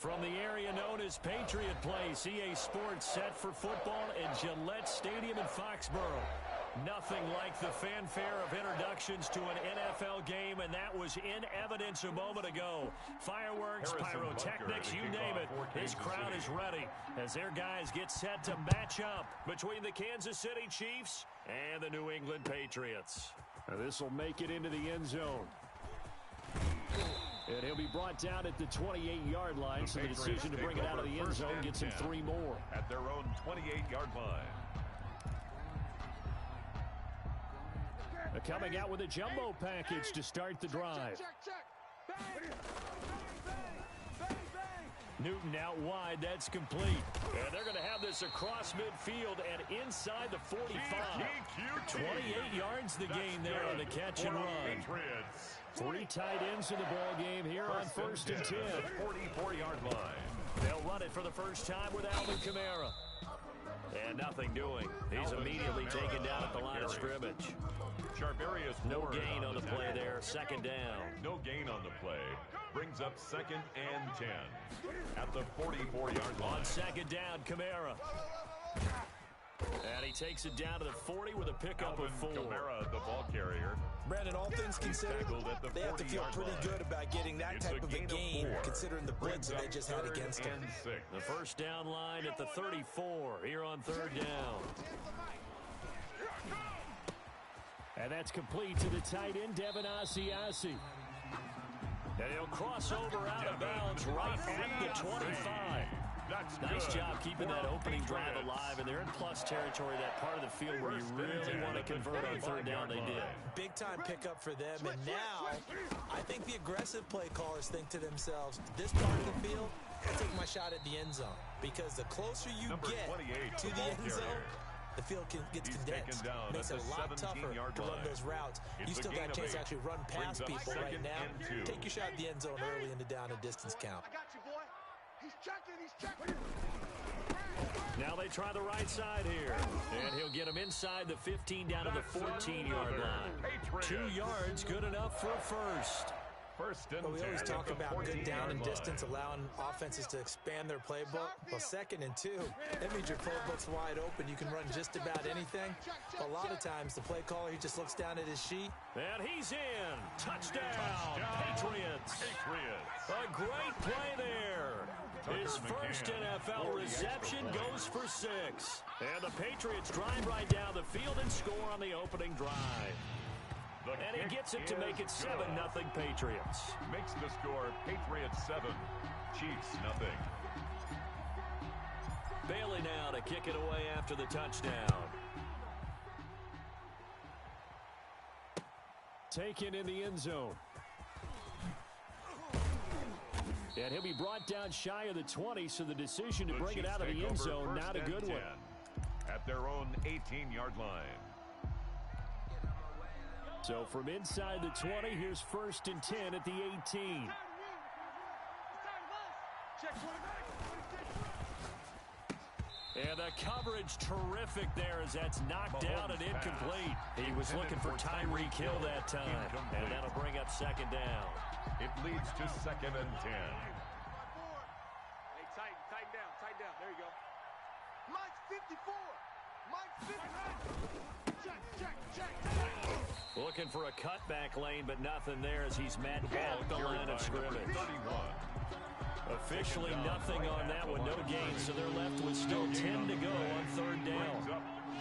From the area known as Patriot Place, EA Sports set for football at Gillette Stadium in Foxborough. Nothing like the fanfare of introductions to an NFL game, and that was in evidence a moment ago. Fireworks, pyrotechnics, you name it. This crowd is ready as their guys get set to match up between the Kansas City Chiefs and the New England Patriots. This will make it into the end zone. And he'll be brought down at the 28-yard line, so the decision to bring it out of the end zone gets him 3 more. At their own 28-yard line. Coming out with a jumbo package to start the drive. Newton out wide, that's complete. And they're going to have this across midfield and inside the 45. 28 yards the gain there on the catch and run. 3 tight ends in the ball game here on 1st and 10. 44-yard line. They'll run it for the first time with Alvin Kamara. And nothing doing. He's immediately taken down at the line of scrimmage. No gain on the play there, 2nd down. No gain on the play. Brings up 2nd and 10 at the 44-yard line. On 2nd down, Kamara. And he takes it down to the 40 with a pickup of 4. Kamara, the ball carrier. Brandon, all things considered, they have to feel pretty good about getting that type of a game, considering the blitz that they just had against them. The first down line at the 34 here on 3rd down. And that's complete to the tight end, Devin Asiasi. And he'll cross over out of bounds right at the 25. Nice job keeping that opening drive alive, and they're in plus territory, that part of the field where you really want to convert on 3rd down. They did. Big time pickup for them, and now I think the aggressive play callers think to themselves, this part of the field, I'll take my shot at the end zone, because the closer you get to the end zone, the field gets condensed. Makes it a lot tougher to run those routes. You still got a chance to actually run past people right now. Take your shot at the end zone early in the down and distance count. I got you, boy. He's checking. Now they try the right side here. And he'll get him inside the 15 down to the 14-yard line. 2 yards, good enough for a first. Well, we always talk about good down and distance, allowing offenses to expand their playbook. Well, 2nd and 2, that means your playbook's wide open. You can run just about anything. A lot of times, the play caller, he just looks down at his sheet. And he's in. Touchdown, Patriots. A great play there. His first NFL reception goes for 6. And the Patriots drive right down the field and score on the opening drive. And he gets it to make it 7-0 Patriots. Makes the score Patriots 7, Chiefs 0. Bailey now to kick it away after the touchdown. Taken in the end zone. And he'll be brought down shy of the 20, so the decision to bring it out of the end zone, not a good one. At their own 18-yard line. So from inside the 20, here's 1st and 10 at the 18. And the coverage terrific there as that's knocked down and incomplete. He was looking for Tyreek Hill that time. And that'll bring up 2nd down. It leads to 2nd and 10. Hey, tighten down. There you go. Mike's 54. Mike's 54. Check. Looking for a cutback lane, but nothing there as he's met ball at the line of scrimmage. Officially nothing on that one, no gain, so they're left with still 10 to go on 3rd down.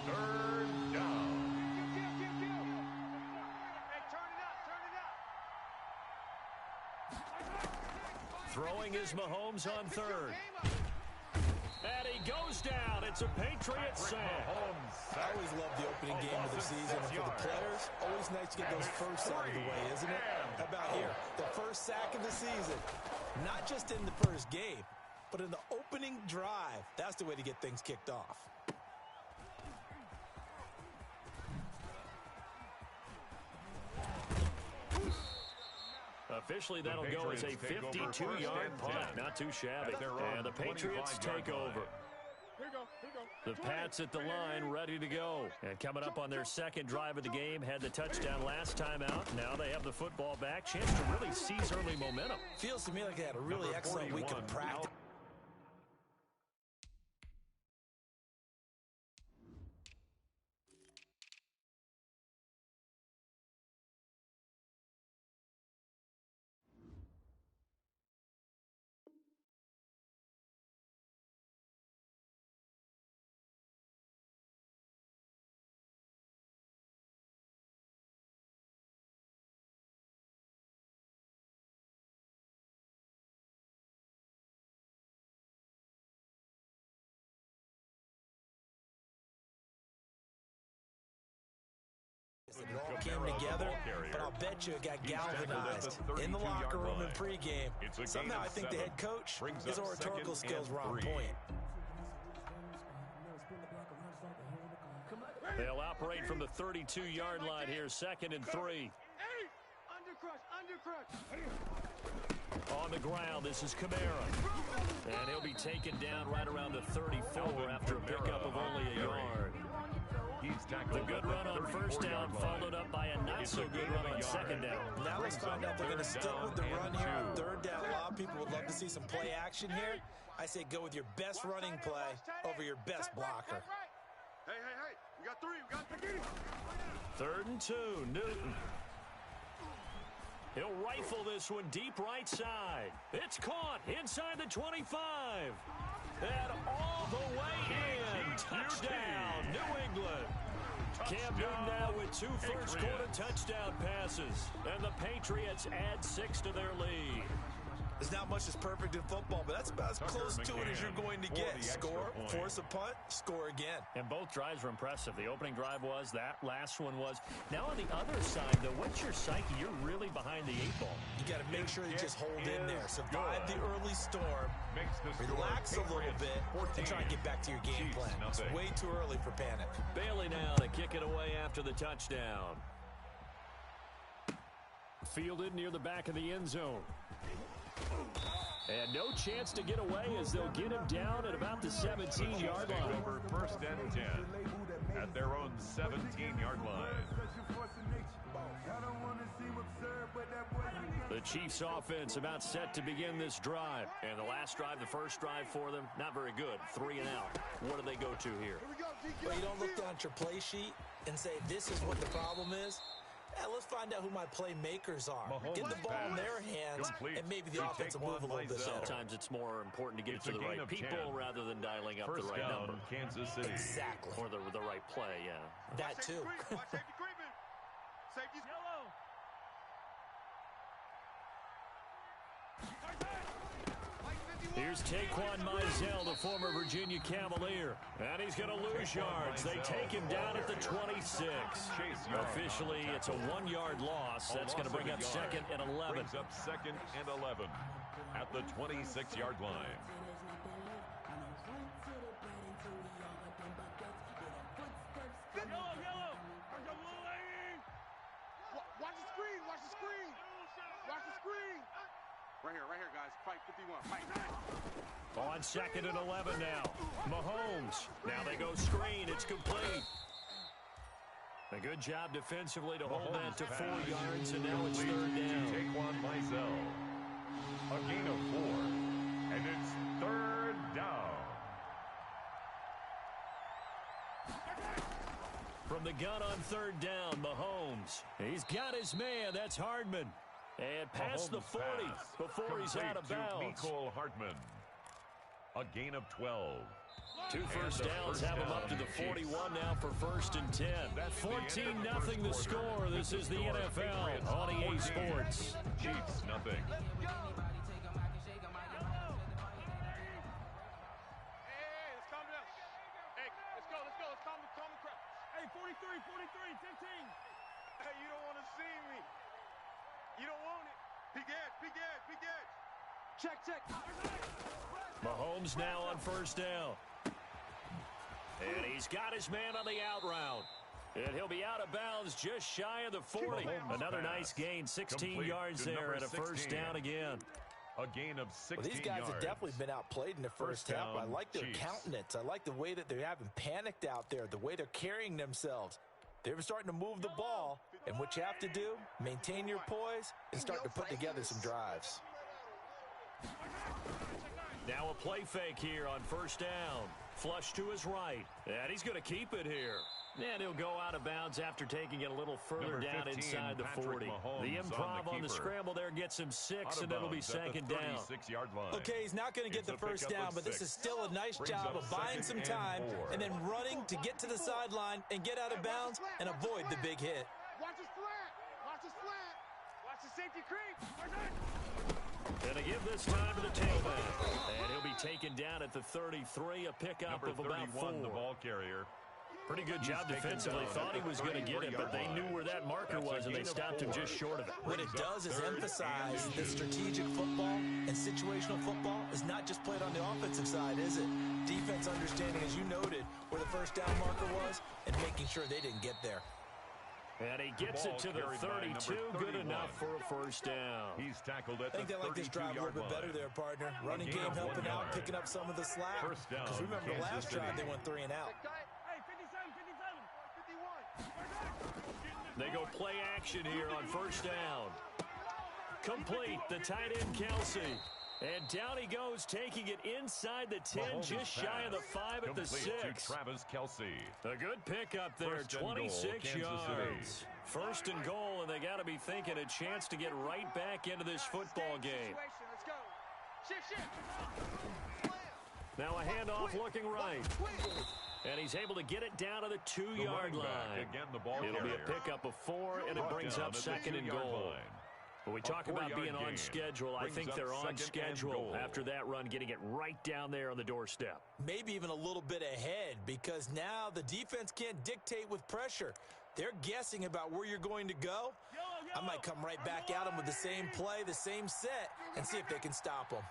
3rd down. Hey, turn it up. Throwing is Mahomes on 3rd. And he goes down. It's a Patriots sack. I always love the opening game of the season. And for the players, always nice to get those firsts out of the way, isn't it? How about here? The first sack of the season. Not just in the first game, but in the opening drive. That's the way to get things kicked off. Officially, that'll go as a 52-yard punt. Not too shabby. And the Patriots take over. The Pats at the line, ready to go. And coming up on their second drive of the game, had the touchdown last time out. Now they have the football back. Chance to really seize early momentum. Feels to me like they had a really excellent week of practice. It all came together, but I'll bet you it got galvanized in the locker room and pregame. Somehow I think the head coach, his oratorical skills were on point. They'll operate from the 32-yard line here, 2nd and 3. On the ground, this is Kamara. And he'll be taken down right around the 34 after a pickup of only a yard. The good run on first down followed up by a not-so-good run on second down. Now let's find out if they're going to stick with the run here on third down. A lot of people would love to see some play action here. I say go with your best running play over your best blocker. Hey, we got 3. We got 3. 3rd and 2, Newton. He'll rifle this one deep right side. It's caught inside the 25. And all the way in. Touchdown, New England. Cam Newton now with 2 first-quarter touchdown passes. And the Patriots add 6 to their lead. There's not much that's perfect in football, but that's about as close to it as you're going to get. Score, force a punt, score again. And both drives were impressive. The opening drive was, that last one was. Now on the other side, though, what's your psyche? You're really behind the 8 ball. You got to make sure you just hold in there. Survive the early storm. Relax a little bit and try and get back to your game plan. It's way too early for panic. Bailey now to kick it away after the touchdown. Fielded near the back of the end zone. And no chance to get away as they'll get him down at about the 17-yard line. Over 1st and 10 at their own 17-yard line. The Chiefs offense about set to begin this drive. And the last drive, the first drive for them, not very good. 3 and out. What do they go to here? Well, you don't look down at your play sheet and say, this is what the problem is. Let's find out who my playmakers are. Get the ball in their hands, and maybe the offense will move a little bit better. Sometimes it's more important to get it to the right people rather than dialing up the right number. Kansas City. Exactly. Or the right play, yeah. That too. Safety's yellow. Here's Taquan Mizell, the former Virginia Cavalier. And he's going to lose yards. They take him down at the 26. Officially, it's a 1-yard loss. That's going to bring up 2nd and 11. Brings up 2nd and 11 at the 26-yard line. Yellow. Watch the screen. Watch the screen. Watch the screen. Right here, guys. Fight 51. Fight. On 2nd and 11 now. Mahomes. Now they go screen. It's complete. A good job defensively to hold that to 4 yards, and now it's 3rd down. Taquan Mizell. A gain of 4. And it's 3rd down. From the gun on 3rd down, Mahomes. He's got his man. That's Hardman. And past the 40 before he's out of bounds. Mecole Hardman. A gain of 12. 2 first downs have him up to the 41 now for 1st and 10. 14-0 the score. This is the NFL on EA Sports. Chiefs nothing. Hey, 43, 15. Hey, you don't want to see me. You don't want it. Big edge. Check. Mahomes now on 1st down. And he's got his man on the out route. And he'll be out of bounds just shy of the 40. Another nice gain, 16 yards there, and a 1st down again. A gain of 16 Well, these guys yards. have definitely been outplayed in the first half. I like their countenance. I like the way that they haven't panicked out there, the way they're carrying themselves. They're starting to move the ball, and what you have to do, maintain your poise and start to put together some drives. Now a play fake here on first down. Flush to his right, and he's going to keep it here. And he'll go out of bounds after taking it a little further down inside the 40. The improv on the scramble there gets him 6, and it'll be second down. Okay, he's not going to get the first down, but this is still a nice job of buying some time and then running to get to the sideline and get out of bounds and avoid the big hit. Watch his flat. Watch his flat. Watch the safety creep. Gonna give this time to the tailback. And he'll be taken down at the 33, a pickup of about 4. The ball carrier. Pretty good job defensively. Thought he was going to get it, but they knew where that marker was, and they stopped him just short of it. What it does is emphasize that strategic football and situational football is not just played on the offensive side, is it? Defense understanding, as you noted, where the first down marker was and making sure they didn't get there. And he gets it to the 32, good enough for a first down. He's tackled at I think they like this drive a little bit better there, partner. Running game helping out, picking up some of the slack. Because remember, the last drive they went 3 and out. They go play action here on first down. Complete, the tight end Kelsey. And down he goes, taking it inside the 10, just shy of the 5 at the 6. To Travis Kelsey. A good pickup there, 26 yards. First and goal, and they got to be thinking a chance to get right back into this football game. Let's go. Shift. Now a handoff looking right. And he's able to get it down to the 2-yard line. Again, the ball It'll be a pickup of 4, and it brings up second and goal. When we talk about being on schedule, I think they're on schedule after that run, getting it right down there on the doorstep. Maybe even a little bit ahead, because now the defense can't dictate with pressure. They're guessing about where you're going to go. I might come right back at them with the same play, the same set, and see if they can stop them.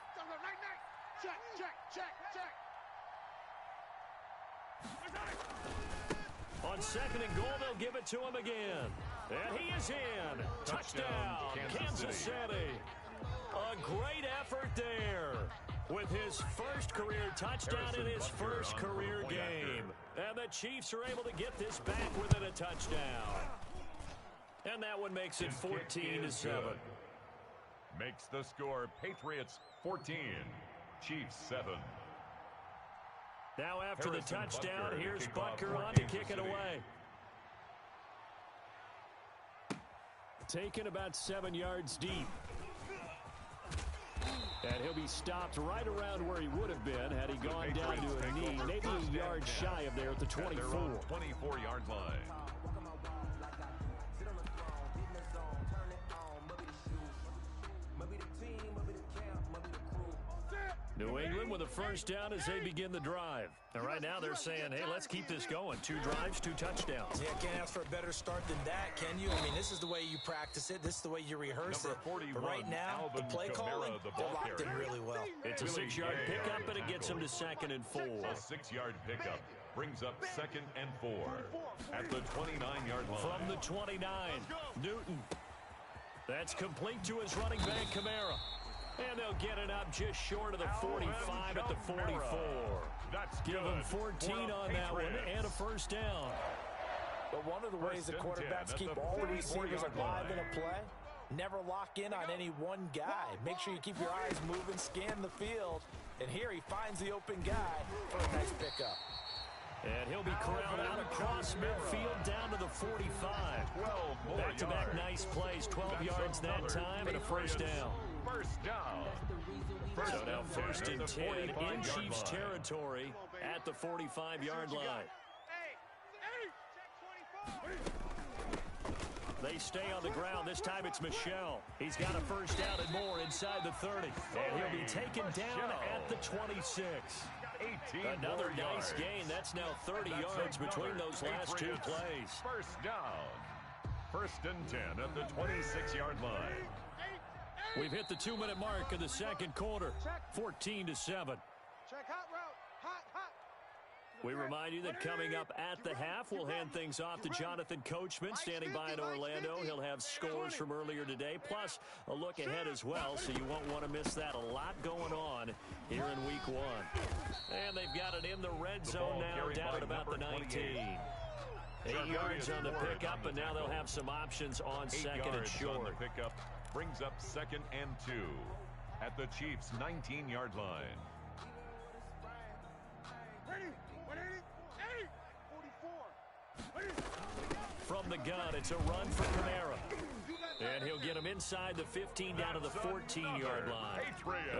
Check. On second and goal, they'll give it to him again. And he is in. Touchdown, Kansas City. A great effort there with his first career touchdown in his first career game. And the Chiefs are able to get this back within a touchdown. And that one makes it 14-7. Makes the score Patriots 14, Chiefs 7. Now after the touchdown, here's Butker on to kick it away. Taken about 7 yards deep. And he'll be stopped right around where he would have been had he gone down to a knee, maybe a yard shy of there at the 24. 24-yard line. New England with a first down as they begin the drive. And right now they're saying, hey, let's keep this going. 2 drives, 2 touchdowns. Yeah, can't ask for a better start than that, can you? I mean, this is the way you practice it. This is the way you rehearse it. But right now, the play calling, they're locked in really well. It's a 6-yard pickup, and it gets them to second and 4. A 6-yard pickup brings up second and 4 at the 29-yard line. From the 29, Newton. That's complete to his running back, Kamara. And they'll get it up just short of the 45 at the 44. Give them 14 on that one and a first down. But one of the ways the quarterbacks keep all the receivers alive in a play, never lock in on any one guy. Make sure you keep your eyes moving, scan the field. And here he finds the open guy for a nice pickup. And he'll be corralled out across midfield down to the 45. Back-to-back nice plays, 12 yards that time and a first down. First down. So now first and 10 in Chiefs territory at the 45-yard line. They stay on the ground. This time it's Michel. He's got a first down and more inside the 30. And he'll be taken down at the 26. Another nice gain. That's now 30 yards between those last 2 plays. First down. First and 10 at the 26-yard line. We've hit the 2-minute mark of the second quarter. 14-7. Check hot route. Hot. We remind you that coming up at the half, we'll hand things off to Jonathan Coachman, standing by in Orlando. He'll have scores from earlier today, plus a look ahead as well, so you won't want to miss that. A lot going on here in week one. And they've got it in the red zone now, down at about the 19. 8 yards on the pickup, and now they'll have some options on second and short. On the pickup brings up 2nd and 2 at the Chiefs' 19-yard line. From the gun, it's a run for Kamara. And he'll get him inside the 15 down to the 14-yard line.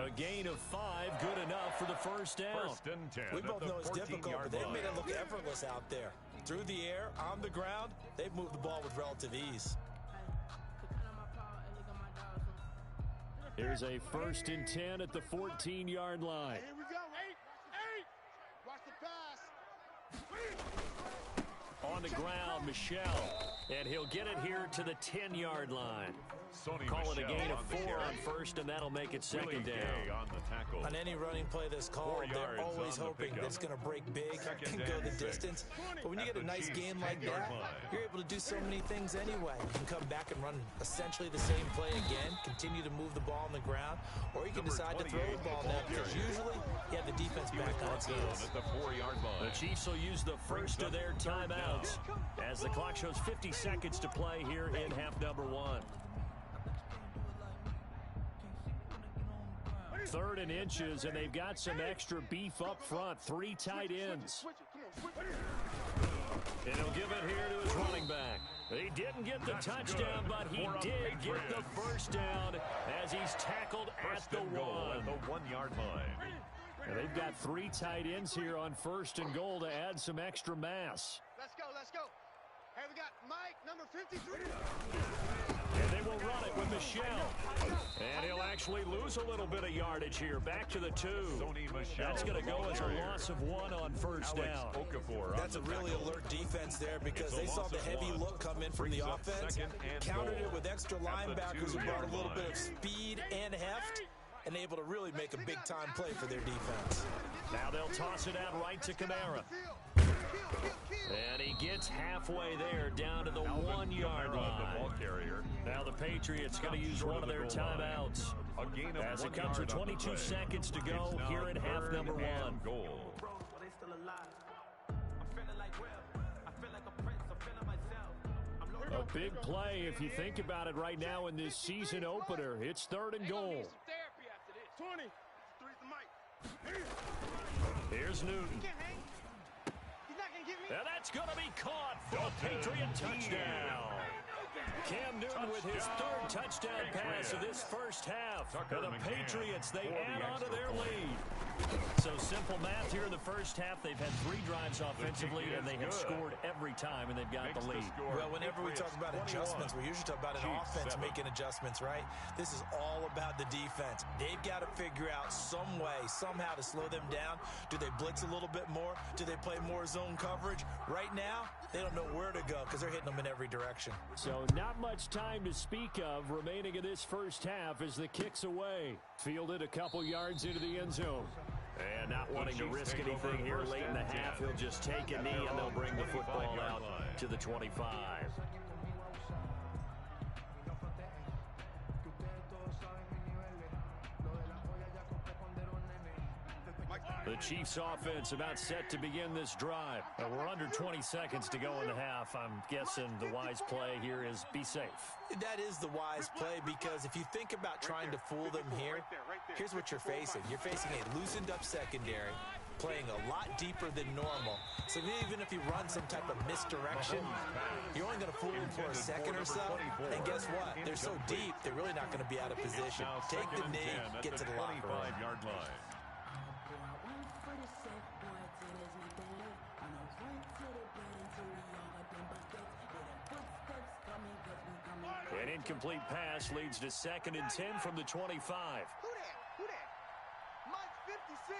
A gain of 5, good enough for the first down. 1st and 10. We both know it's difficult, but they've made it look effortless out there. Through the air, on the ground, they've moved the ball with relative ease. Here's a 1st and 10 at the 14-yard line. Here we go. 8. Watch the pass. On the ground, Michelle. And he'll get it here to the 10-yard line. Call it a gain of 4 on first, and that'll make it 2nd down. On the tackle. On any running play that's called, they're always hoping that it's going to break big and go the distance. But when you get a nice gain like that, you're able to do so many things anyway. You can come back and run essentially the same play again, continue to move the ball on the ground, or you can decide to throw the ball now, because usually you have the defense back on its heels. At the 4-yard line. The Chiefs will use the first of their timeouts as the clock shows 50 seconds to play here in half number 1. 3rd and inches, and they've got some extra beef up front. 3 tight ends. And he'll give it here to his running back. He didn't get the touchdown, but he did get the first down as he's tackled at the 1. At the 1-yard line. And they've got 3 tight ends here on 1st and goal to add some extra mass. Let's go. Hey, we got Mike, number 53. And they will run it with Michelle. And he'll actually lose a little bit of yardage here. Back to the 2. That's going to go as a loss of 1 on 1st down. That's a really alert defense there, because they saw the heavy look come in from the offense, countered it with extra linebackers who brought a little bit of speed and heft, and able to really make a big-time play for their defense. Now they'll toss it out right to Kamara. And he gets halfway there, down to the 1-yard line. Now the Patriots going to use one of their timeouts as it comes with 22 seconds to go here in half number 1. A big play if you think about it right now in this season opener. It's 3rd and goal. 20. Here's Newton. And that's going to be caught for a Patriot touchdown. Cam Newton with his 3rd touchdown pass of this first half. And the Patriots, they add on to their lead. So simple math here in the first half. They've had 3 drives offensively, and they have scored every time, and they've got the lead. Well, whenever we talk about adjustments, we usually talk about an offense making adjustments, right? This is all about the defense. They've got to figure out some way, somehow to slow them down. Do they blitz a little bit more? Do they play more zone coverage? Right now, they don't know where to go because they're hitting them in every direction. So not much time to speak of remaining in this first half as the kick's away. Fielded a couple yards into the end zone. And not wanting to risk anything here late in the half, he'll just take a knee and they'll bring the football out to the 25. The Chiefs offense about set to begin this drive. We're under 20 seconds to go in the half. I'm guessing the wise play here is be safe. That is the wise play, because if you think about trying to fool them here, here's what you're facing. You're facing a loosened up secondary, playing a lot deeper than normal. So even if you run some type of misdirection, you're only going to fool them for a second or so. And guess what? They're so deep, they're really not going to be out of position. Take the knee, get to the locker room. An incomplete pass leads to 2nd and 10 from the 25. Who that? Mike's 56.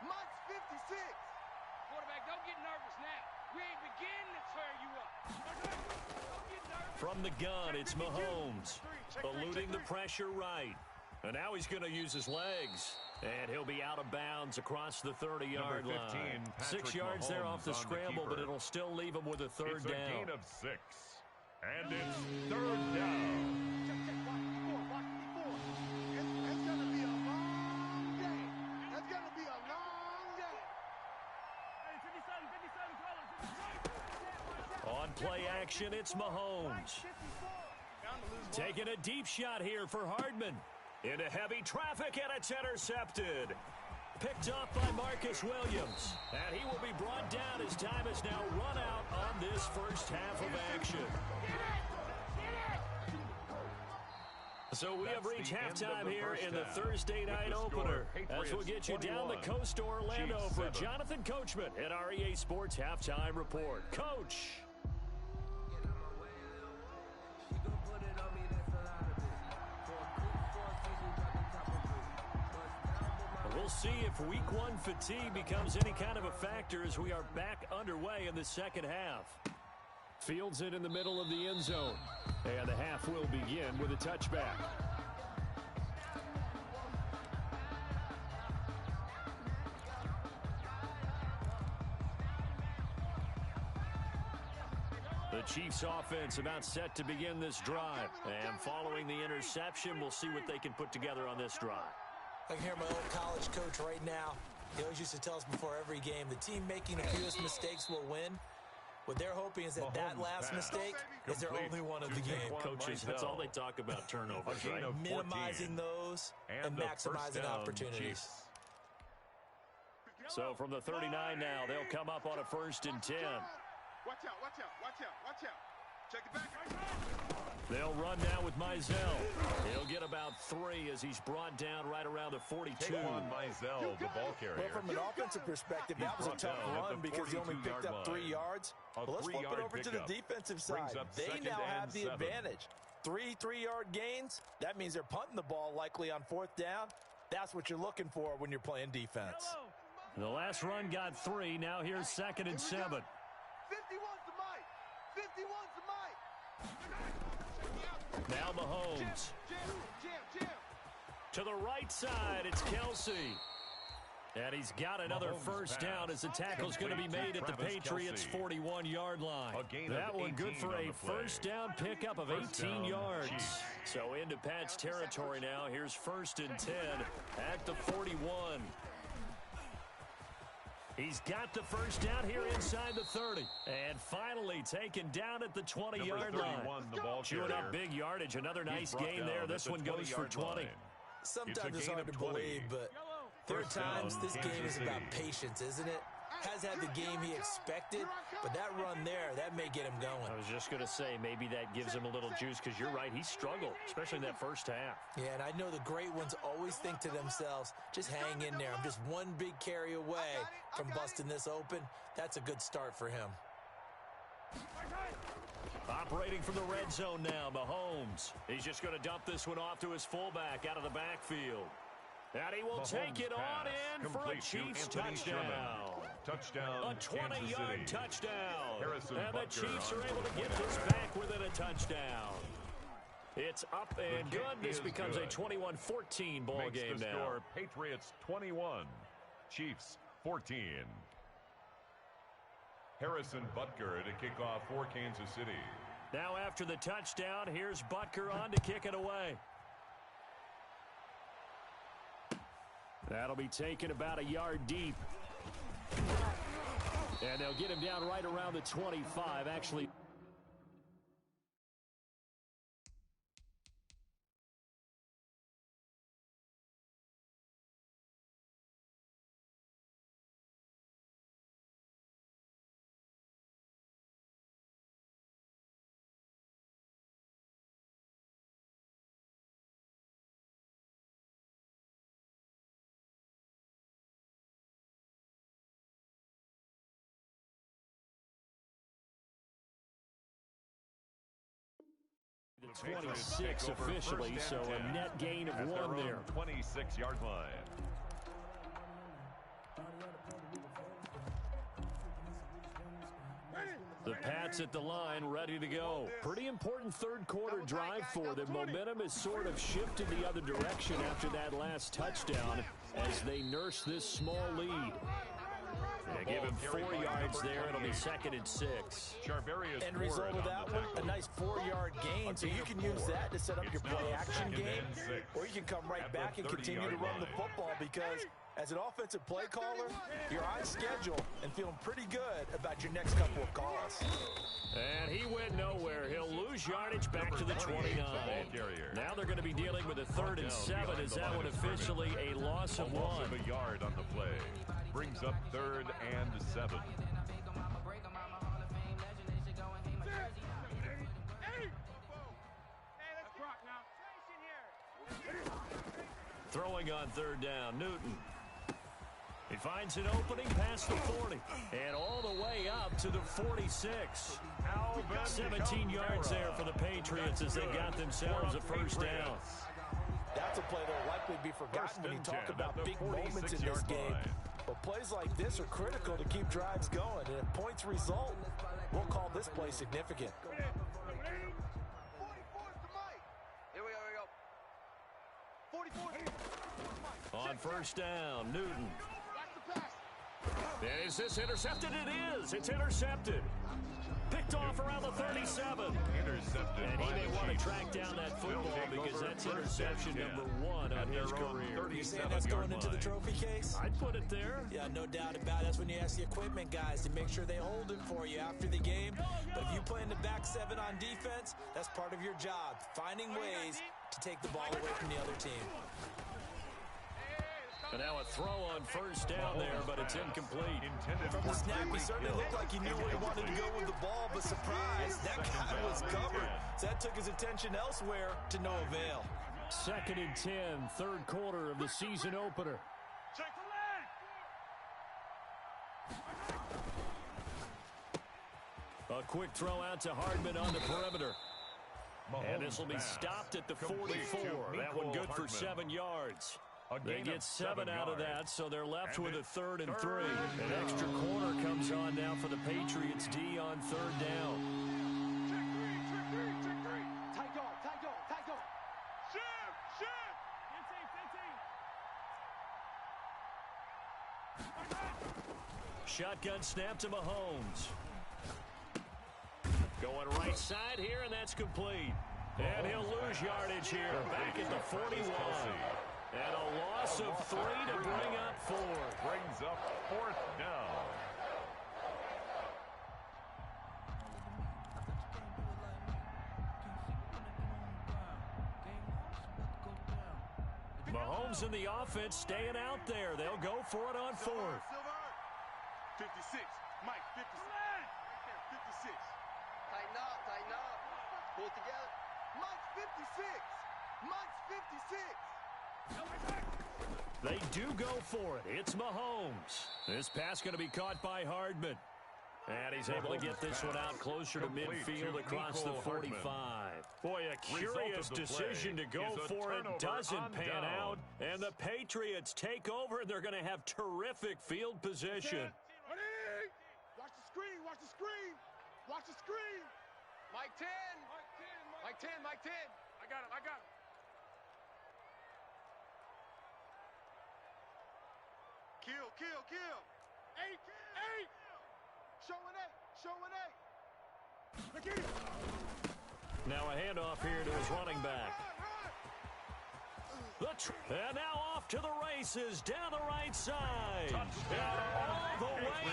Mike's 56. Quarterback, don't get nervous now. We ain't beginning to tear you up. Don't get nervous. From the gun, it's Mahomes. Eluding the pressure right. And now he's going to use his legs. And he'll be out of bounds across the 30-yard line. 6 yards Mahomes there off the scramble, but it'll still leave him with a third down. It's a gain of 6. And it's third down. It's going to be a long day. That's going to be a long day. On play action, it's Mahomes. Taking a deep shot here for Hardman. Into heavy traffic, and it's intercepted. Picked off by Marcus Williams. And he will be brought down as time has now run out on this first half of action. So we have reached halftime here in the Thursday night opener. As we'll get you down the coast to Orlando for Jonathan Coachman at our EA Sports Halftime Report. Coach. We'll see if week one fatigue becomes any kind of a factor as we are back underway in the second half. Fields it in the middle of the end zone. And the half will begin with a touchback. The Chiefs offense about set to begin this drive. And following the interception, we'll see what they can put together on this drive. I can hear my old college coach right now. He always used to tell us before every game, the team making the fewest mistakes will win. What they're hoping is that that last mistake is their only one of the game. Coaches, that's all they talk about, turnovers, right? Minimizing those and maximizing opportunities. So from the 39 now, they'll come up on a 1st and 10. Watch out, watch out, watch out, watch out. Check it back. They'll run now with Mizell. He'll get about 3 as he's brought down right around the 42. Mizell, the ball carrier. Well, from an offensive perspective, that was a tough run because he only picked up 3 yards. Well, let's flip it over to the defensive side. They now have the advantage. 3 3-yard gains. That means they're punting the ball likely on 4th down. That's what you're looking for when you're playing defense. The last run got 3. Now here's 2nd and 7. 51's the mic. 51's the mic. Now Mahomes. Jam. To the right side, it's Kelsey. And he's got another first down as the tackle's going to be made at the Patriots' 41-yard line. That one good for a first down pickup of 18 yards. So into Pat's territory now. Here's 1st and 10 at the 41. He's got the first down here inside the 30. And finally taken down at the 20-yard line. Chewing up big yardage. Another nice gain there. This one goes for 20. Sometimes it's hard to believe, but there are times this game is about patience, isn't it? Has had the game he expected, but that run there, that may get him going. I was just going to say, maybe that gives him a little juice because you're right, he struggled, especially in that first half. Yeah, and I know the great ones always think to themselves, just hang in there. I'm just one big carry away from busting this open. That's a good start for him. Operating from the red zone now, Mahomes. He's just going to dump this one off to his fullback out of the backfield. And he will take it on in for a Chiefs touchdown. Touchdown, A 20-yard touchdown. And the Chiefs are able to get Kansas this City. back within a touchdown. It's up and good. This becomes a 21-14 ball Makes game the now. score Patriots 21, Chiefs 14. Harrison Butker to kick off for Kansas City. Now after the touchdown, here's Butker on to kick it away. That'll be taken about a yard deep. And they'll get him down right around the 25, actually. The 26 officially, so a net gain of 1 there. 26-yard line. The Pats at the line, ready to go. Pretty important third quarter drive for them. Momentum has sort of shifted the other direction after that last touchdown as they nurse this small lead. They give him 4 yards there. It'll be 2nd and 6. End result of that one, a nice 4-yard gain. So you can use that to set up your play-action game, or you can come right back and continue to run the football because as an offensive play caller, you're on schedule and feeling pretty good about your next couple of calls. And he went nowhere. He'll lose yardage back to the 29. Now they're going to be dealing with a 3rd and 7 as that one officially a loss of 1. A yard on the play. Brings up 3rd and 7. Throwing on 3rd down, Newton. He finds an opening past the 40 and all the way up to the 46. 17 yards there for the Patriots as they got themselves a 1st down. That's a play that will likely be forgotten when you talk about big moments in this game. But plays like this are critical to keep drives going. And if points result, we'll call this play significant. On 1st down, Newton. And is this intercepted? It is. It's intercepted. Picked off around the 37. And he may want to track down that football because that's interception number 1 on his career. You saying that's going into the trophy case? I'd put it there. Yeah, no doubt about it. That's when you ask the equipment guys to make sure they hold it for you after the game. But if you play in the back 7 on defense, that's part of your job, finding ways to take the ball away from the other team. And now a throw on 1st down there, but it's incomplete. From the snap, he certainly looked like he knew where he wanted to go with the ball, but surprise, that guy was covered. So that took his attention elsewhere to no avail. 2nd and 10, 3rd quarter of the season opener. A quick throw out to Hardman on the perimeter. And this will be stopped at the 44. That one good for 7 yards. They get 7 out of that, so they're left with a 3rd and 3. An extra corner comes on now for the Patriots D on 3rd down. Shotgun snap to Mahomes. Going right side here, and that's complete. And he'll lose yardage here, back at the 41. And a loss of 3 to bring up 4. Brings up 4th down. Mahomes and the offense staying out there. They'll go for it on 4th. 56. Mike, 56. 56. Tighten up. Pull it together. Mike's 56. Mike's 56. They do go for it. It's Mahomes. This pass going to be caught by Hardman. And he's able to get this one out closer to midfield across the 45. Boy, a curious decision to go for it. Doesn't pan out. And the Patriots take over, and they're going to have terrific field position. Watch the screen. Watch the screen. Watch the screen. Mike 10. Mike 10. Mike 10. I got him. Kill. 8. Showing 8. Now a handoff here to his running back. And now off to the races down the right side. And all the way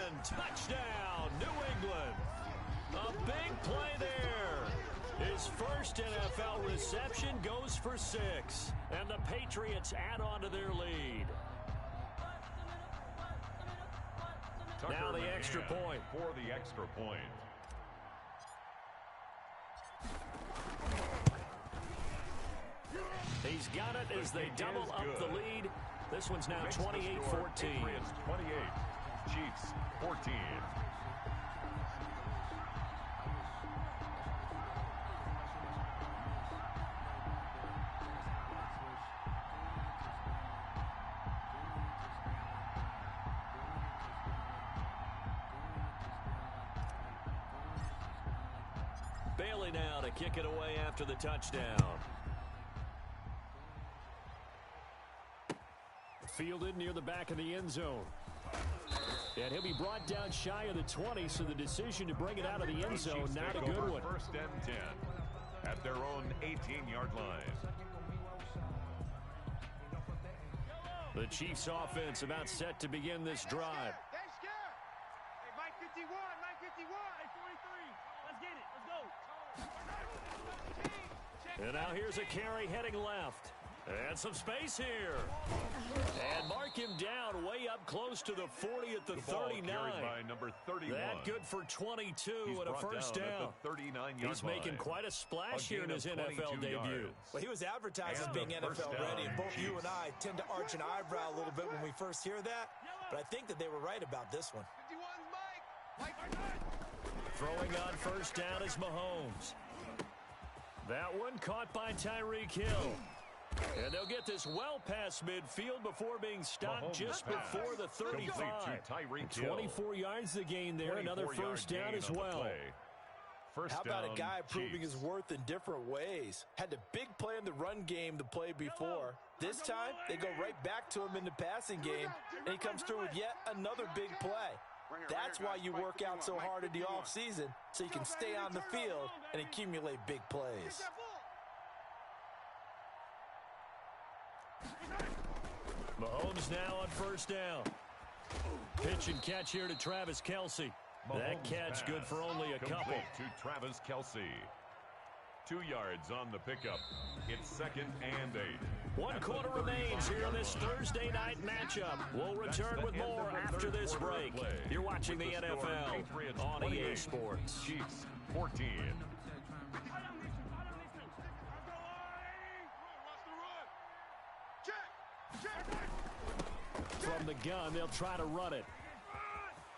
in. Touchdown, New England. A big play there. His first NFL reception goes for 6. And the Patriots add on to their lead. Now the extra point. For the extra point. He's got it as they double up the lead. This one's now 28-14. Patriots 28, Chiefs 14. Bailey now to kick it away after the touchdown. Fielded near the back of the end zone. And he'll be brought down shy of the 20, so the decision to bring it out of the end zone, not a good one. First and 10 at their own 18-yard line. The Chiefs offense about set to begin this drive. Hey, Mike 51, hey, 43. Let's get it. Let's go. And now here's a carry heading left. And some space here. And mark him down way up close to the 40 at the 39. By number 31. That good for 22 and a first down. He's making quite a splash here in his NFL debut. Well, he was advertised as being NFL ready, and both you and I tend to arch an eyebrow a little bit when we first hear that. But I think that they were right about this one. 51's Mike. Throwing on first down is Mahomes. That one caught by Tyreek Hill. And they'll get this well past midfield before being stopped just before the 35. 24 yards the gain there. Another first down as well. How about a guy proving his worth in different ways? Had the big play in the run game the play before. This time, they go right back to him in the passing game, and he comes through with yet another big play. That's why you work out so hard in the offseason, so you can stay on the field and accumulate big plays. Mahomes now on first down. Pitch and catch here to Travis Kelce. That catch good for only a couple. To Travis Kelce. 2 yards on the pickup. It's second and 8. 1 quarter remains here in this Thursday night matchup. We'll return with more after this break. You're watching the NFL on EA Sports. Chiefs 14. From the gun, they'll try to run it.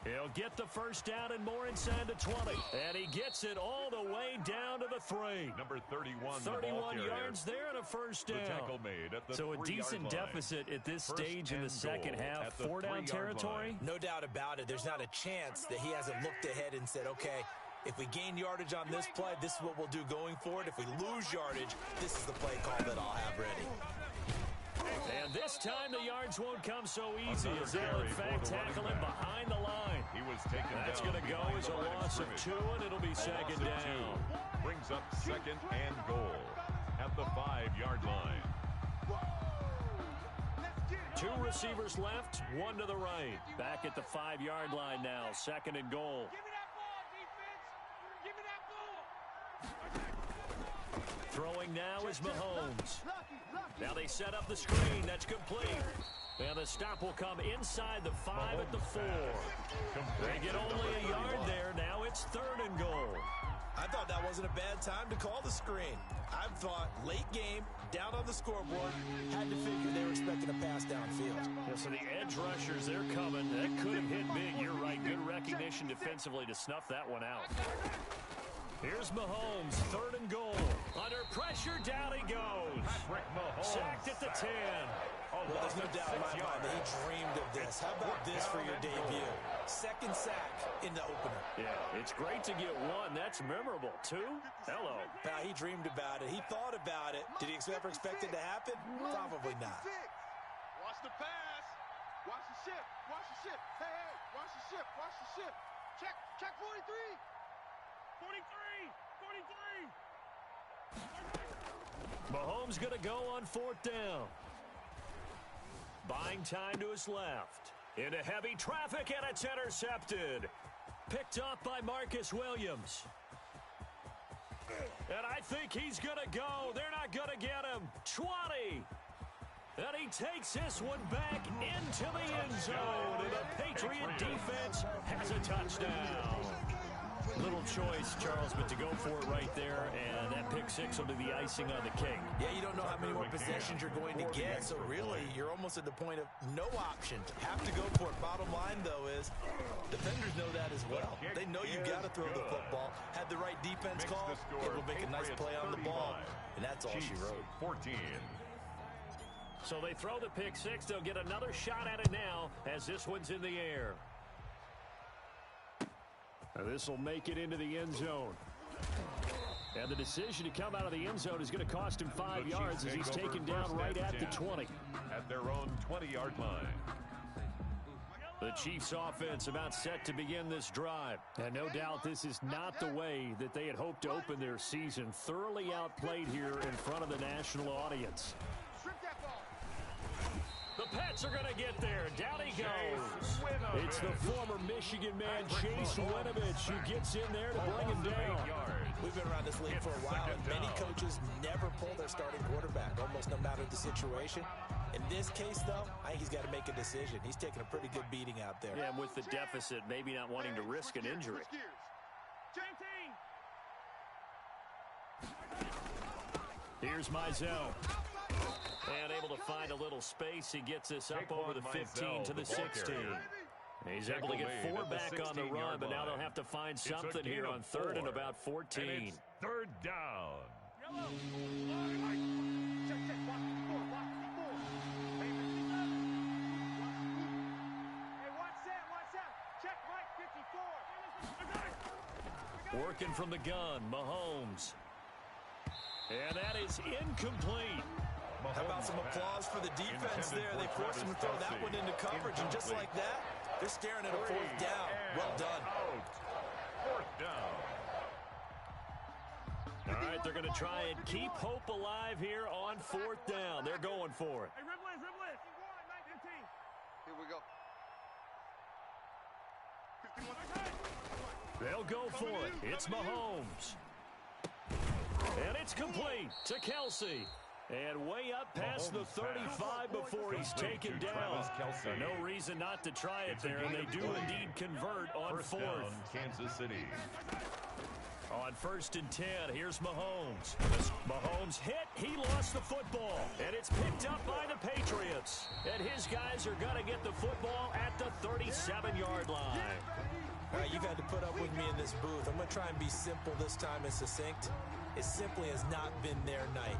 He'll get the first down and more inside the 20. And he gets it all the way down to the 3. Number 31. 31 yards there and a first down. The tackle made at the so a decent deficit at this stage in the second half. 4-down territory? No doubt about it. There's not a chance that he hasn't looked ahead and said, okay, if we gain yardage on this play, this is what we'll do going forward. If we lose yardage, this is the play call that I'll have ready. And this time the yards won't come so easy as they'll in fact tackle him behind the line. He was taken That's down. That's going to go as a loss of 2, and it'll be second down. Brings up second and goal at the 5-yard line. 2 receivers left, 1 to the right. Back at the 5-yard line now, second and goal. Give me that ball, defense. Give me that ball. Throwing now is Mahomes. Now they set up the screen. That's complete. And the stop will come inside the 5 at the 4. They get only a yard there. Now it's third and goal. I thought that wasn't a bad time to call the screen. I thought late game, down on the scoreboard, had to figure they were expecting a pass downfield. Yeah, so the edge rushers, they're coming. That could have hit big. You're right. Good recognition defensively to snuff that one out. Here's Mahomes, third and goal. Under pressure, down he goes. Sacked at the 10. Well, there's no doubt in my mind that he dreamed of this. How about this for your debut? Second sack in the opener. Yeah, it's great to get 1. That's memorable. 2? Hello. Now, he dreamed about it. He thought about it. Did he ever expect it to happen? Probably not. Watch the pass. Watch the ship. Watch the ship. Hey, hey, watch the ship. Watch the ship. Check 43. 43. Mahomes going to go on 4th down. Buying time to his left. Into heavy traffic, and it's intercepted. Picked off by Marcus Williams. And I think he's going to go. They're not going to get him. 20. And he takes this one back into the end zone. And the Patriot defense has a touchdown. Little choice, Charles, but to go for it right there, and that pick 6 will be the icing on the cake. Yeah, you don't know how many more possessions you're going to get, so really, you're almost at the point of no option. Have to go for it. Bottom line, though, is defenders know that as well. They know you got to throw the football. Had the right defense call, able to make a nice play on the ball, and that's all she wrote. 14. So they throw the pick 6. They'll get another shot at it now as this one's in the air. This will make it into the end zone. And the decision to come out of the end zone is going to cost him 5 yards as he's taken down right at the 20. At their own 20-yard line. The Chiefs offense about set to begin this drive. And no doubt this is not the way that they had hoped to open their season. Thoroughly outplayed here in front of the national audience. The Pats are going to get there. Down he goes. It's the former Michigan man, Chase Winovich, who gets in there to bring him down. We've been around this league for a while, and many coaches never pull their starting quarterback, almost no matter the situation. In this case, though, I think he's got to make a decision. He's taking a pretty good beating out there. Yeah, and with the deficit, maybe not wanting to risk an injury. Here's Mizell. And able to find a little space. He gets this up over the 15 to the 16. He's able to get 4 back on the run, but now they'll have to find something here on 3rd and about 14. And it's 3rd down. Working from the gun, Mahomes. And that is incomplete. How about some applause for the defense there? They forced him to throw that one into coverage, and just like that, they're staring at a 4th down. Well done. 4th down. All right, they're going to try and keep hope alive here on 4th down. They're going for it. Here we go. They'll go for it. It's Mahomes. And it's complete to Kelsey. And way up past the 35 before he's taken down. No reason not to try it there, and they do indeed convert on 4th. Kansas City. On 1st and 10, here's Mahomes. Mahomes hit. He lost the football. And it's picked up by the Patriots. And his guys are going to get the football at the 37-yard line. All right, you've had to put up with me in this booth. I'm going to try and be simple this time and succinct. It simply has not been their night.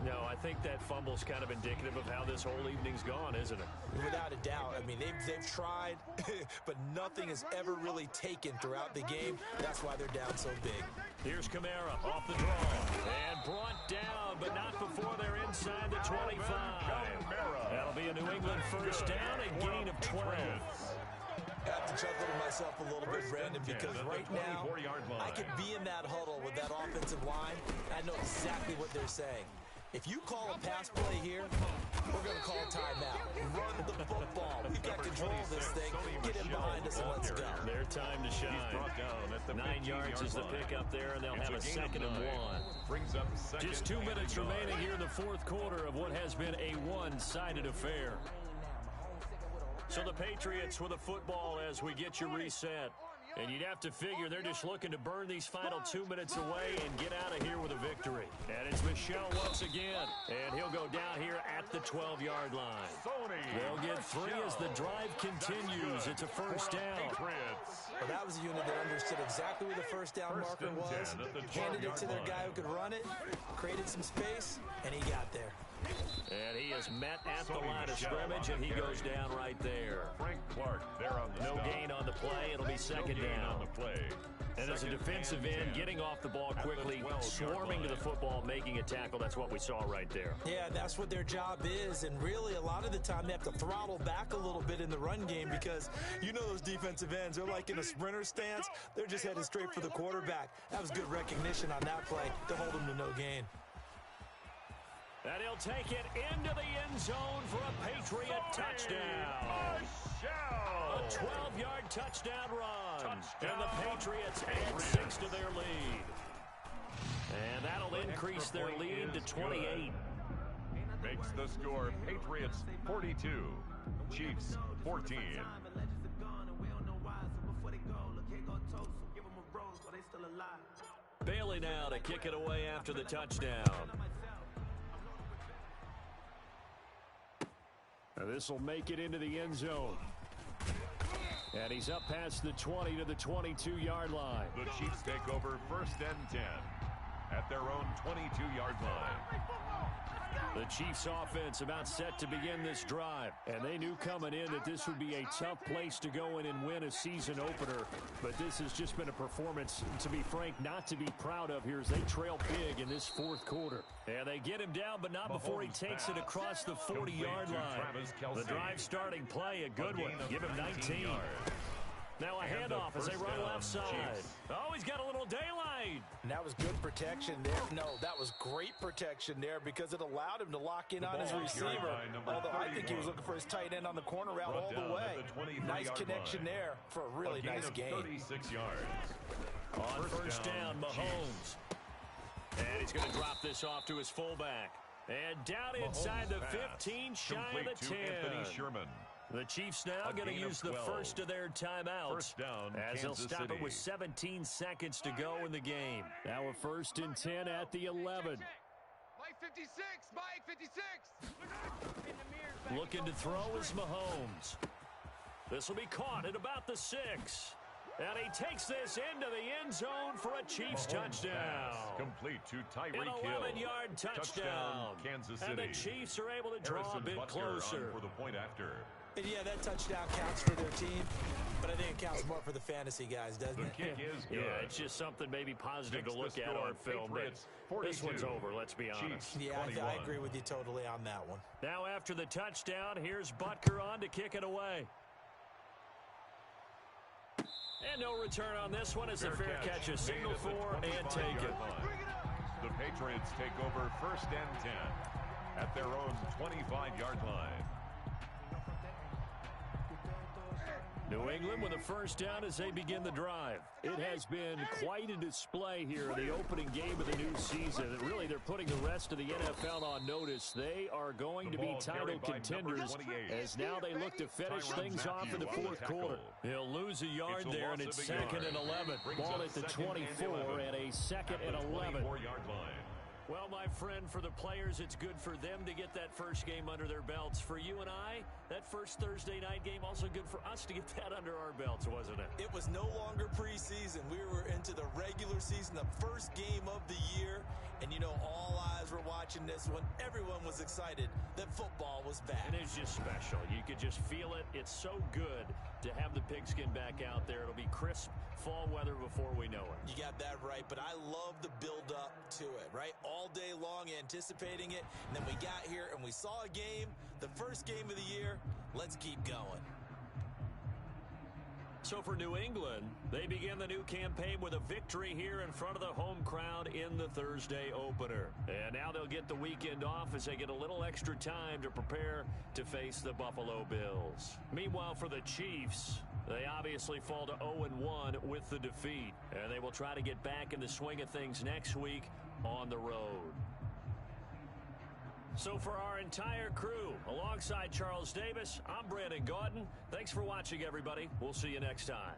No, I think that fumble's kind of indicative of how this whole evening's gone, isn't it? Without a doubt. I mean, they've tried, but nothing has ever really taken throughout the game. That's why they're down so big. Here's Kamara off the draw. And brought down, but not before they're inside the 25. That'll be a New England 1st down and gain of 12. I have to chuckle to myself a little bit, Brandon, because right now I could be in that huddle with that offensive line, and I know exactly what they're saying. If you call a pass play here, we're going to call timeout. Run the football. We've got control of this thing. Get him behind us and let's go. Their time to shine. 9 yards is the pickup there, and they'll have a 2nd and 1. Brings up just 2 minutes remaining here in the 4th quarter of what has been a one-sided affair. So the Patriots with a football as we get you reset. And you'd have to figure they're just looking to burn these final 2 minutes away and get out of here with a victory. And it's Michel once again. And he'll go down here at the 12-yard line. They'll get 3 as the drive continues. It's a 1st down. Well, that was a unit that understood exactly where the 1st down marker was, handed it to their guy who could run it, created some space, and he got there. And he is met at the line of scrimmage, and he goes down right there. Frank Clark there on the No gain on the play. It'll be 2nd down. On the play. And as a defensive end, getting off the ball quickly, swarming to the football, making a tackle, that's what we saw right there. Yeah, that's what their job is, and really a lot of the time they have to throttle back a little bit in the run game because you know those defensive ends, they're like in a sprinter stance. They're just headed straight for the quarterback. That was good recognition on that play to hold him to no gain. And he'll take it into the end zone for a Patriot touchdown. A 12-yard touchdown run. And the Patriots add 6 to their lead. And that'll increase their lead to 28. Makes the score Patriots 42, Chiefs 14. Bailey now to kick it away after the touchdown. This will make it into the end zone. And he's up past the 20 to the 22-yard line. The Chiefs take over 1st and 10 at their own 22-yard line. The Chiefs offense about set to begin this drive. And they knew coming in that this would be a tough place to go in and win a season opener. But this has just been a performance, to be frank, not to be proud of here as they trail big in this fourth quarter. And they get him down, but not before he takes it across the 40-yard line. The drive starting play, a good one. Give him 19. Now a handoff as they run left side. Oh, he's got a little daylight. And that was good protection there. No, that was great protection there because it allowed him to lock in on his receiver. Although I think he was looking for his tight end on the corner route all the way. Nice connection there for a really nice game. 36 yards. On first down, Mahomes. And he's going to drop this off to his fullback. And down inside the 15, shy of the 10. Anthony Sherman. The Chiefs now going to use the first of their timeouts as they'll stop it with 17 seconds to go in the game. Now a 1st and 10 at the 11. Mike 56, Mike 56. Looking to throw is Mahomes. This will be caught at about the 6. And he takes this into the end zone for a Chiefs touchdown. Complete to Tyreek Hill. An 11-yard touchdown. Kansas City. And the Chiefs are able to draw a bit closer. For the point after. And yeah, that touchdown counts for their team, but I think it counts more for the fantasy guys, doesn't it? The kick is good. Yeah, it's just something maybe positive to look at on film. But this one's over, let's be honest. Yeah, I agree with you totally on that one. Now after the touchdown, here's Butker on to kick it away. And no return on this one as the fair catch is signaled for and taken. The Patriots take over 1st and 10 at their own 25-yard line. New England with a first down as they begin the drive. It has been quite a display here in the opening game of the new season. Really, they're putting the rest of the NFL on notice. They are going to be title contenders as now they look to finish things off in the fourth quarter. He'll lose a yard there, and it's 2nd and 11. Ball at the 24 and a 2nd and 11. Well, my friend, for the players, it's good for them to get that first game under their belts. For you and I, that first Thursday night game, also good for us to get that under our belts, wasn't it? It was no longer preseason. We were into the regular season, the first game of the year. And, you know, all eyes were watching this one. Everyone was excited that football was back. And it's just special. You could just feel it. It's so good to have the pigskin back out there. It'll be crisp fall weather before we know it. You got that right, but I love the build-up to it, right? All day long anticipating it, and then we got here and we saw a game, the first game of the year. Let's keep going. So for New England, they begin the new campaign with a victory here in front of the home crowd in the Thursday opener. And now they'll get the weekend off as they get a little extra time to prepare to face the Buffalo Bills. Meanwhile, for the Chiefs, they obviously fall to 0-1 with the defeat. And they will try to get back in the swing of things next week on the road. So for our entire crew, alongside Charles Davis, I'm Brandon Gaudin. Thanks for watching, everybody. We'll see you next time.